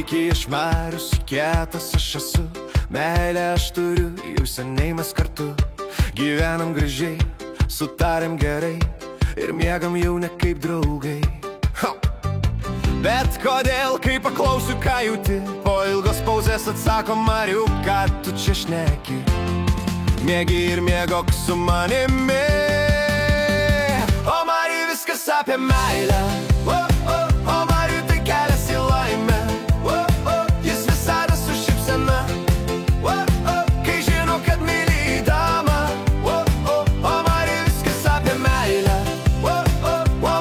Sveiki, aš Marius, kietas aš esu, meilę aš turiu, jau seniai mes kartu. Gyvenam gražiai, sutarėm gerai ir miegam jau ne kaip draugai. Bet kodėl, kai paklausiu, ką jauti, po ilgos pauzės atsako: Mariau, ką tu čia šneki? Miegi ir miegok su manimi. O Mariui viskas apie meilę, o Mariui tai kelias į laimę, jis visada su šypsena, kai žino, kad myli damą. O Mariui viskas apie meilę, o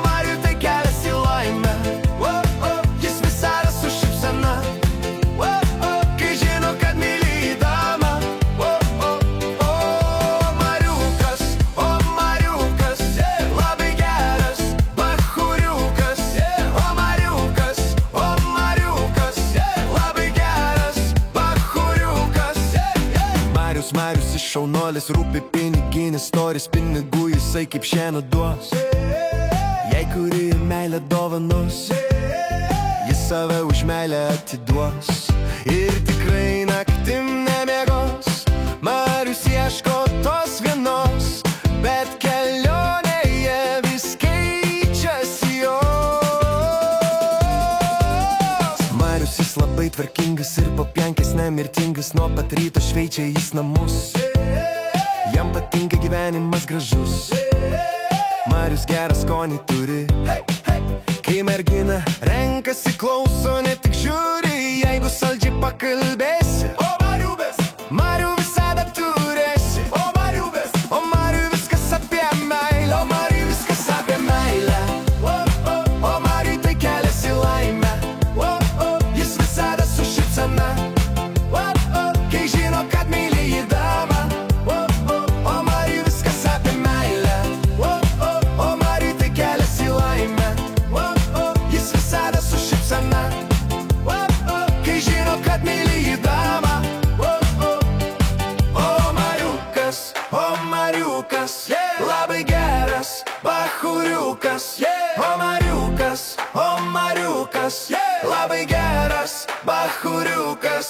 Mariui tai kelias į laimę, jis visada su šypsena, kai žino, kad myli damą. O Mariukas, labai geras bachūriukas. O Mariukas, labai geras bachūriukas. Marius iš šaunuolis, rūpi piniginis storis, pinigų jisai kaip šiandien duos. Jei kuri meilę dovanos, jis save už meilę atiduos. Ir tikrai naktim nemiegos, Marius ieško tos vienos, bet kelionėje vis keičiasi jos. Marius jis labai tvarkingas ir popjankis nemirtingas, nuo pat ryto šveičia jis namus. Jam patinka gyvenimas gražus, Marius gerą skonį turi. Kai mergina renkasi, klauso, ne tik žiūri, jeigu saldžiai pakalbėsi. O Mariu visada turėsi. O Mariu viskas apie meilę. O Mariu viskas apie meilę. O Mariui tai kelias į laimę, jis visada su šypsena, kai žino, kad myli jį damą. O Mariui viskas apie meilę, o Mariui tai kelias į laimę, jis visada su šypsena, kai žino, kad myli jį damą. O Mariukas, labai geras bachūriukas. O Mariukas, labai geras bachūriukas.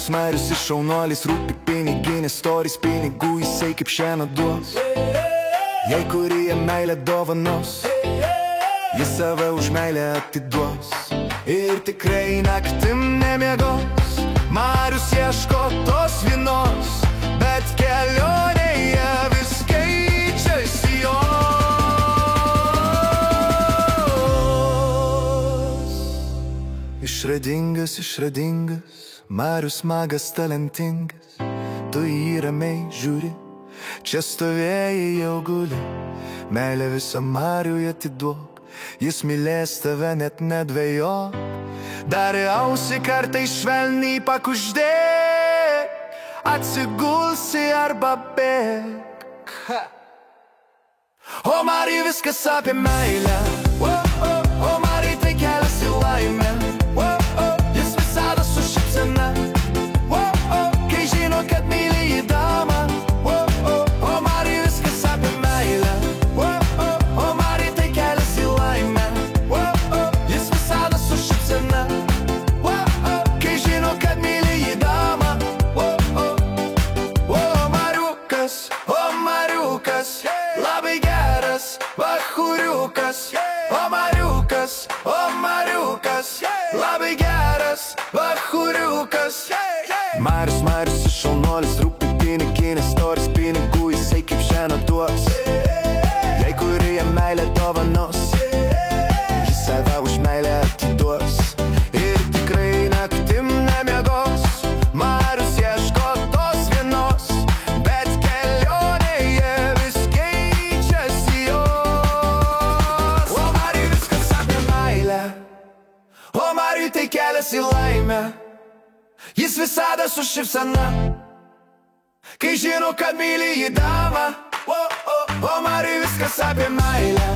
Marius iš šaunuolis, rūpi piniginis storis, pinigų jisai kaip šiandien duos. Jei kuri jam meilę dovanos, jis save už meilę atiduos. Ir tikrai naktim nemiegos, Marius ieško tos vienos, bet kelionėje vis keičiasi jos. Išradingas, Marius magas talentingas, tu jį ramiai žiūri, čia stovėjai jau guli, meilę visą Mariui atiduok, jis mylės tave net nedvejok. Dar ausį kartai švelniai pakuždėk, atsigulsi arba bėk. O Mariui viskas apie meilę, o Mariui tai kelias į laimę, jis visada su šypsena, kai žino, kad myli jį damą. O Mariui viskas apie meilę, o Mariui tai kelias į laimę, jis visada su šypsena, kai žino, kad myli jį damą. O Mariukas, labai geras bachūriukas. O Mariukas, labai geras bachūriukas. Marius iš šaunuolis, rūpi piniginis storis, pinigų jisai kaip šiandien duos. Jei kuri jam meilę dovanos, jis save už meilę atiduos. Ir tikrai naktim nemiegos, Marius ieško tos vienos, bet kelionėje vis keičiasi jos. O Mariui viskas apie meilę, o Mariui tai kelias į laimę, jis visada su šypsena, kai žino, kad myli jį damą. O Mariui viskas apie meilę,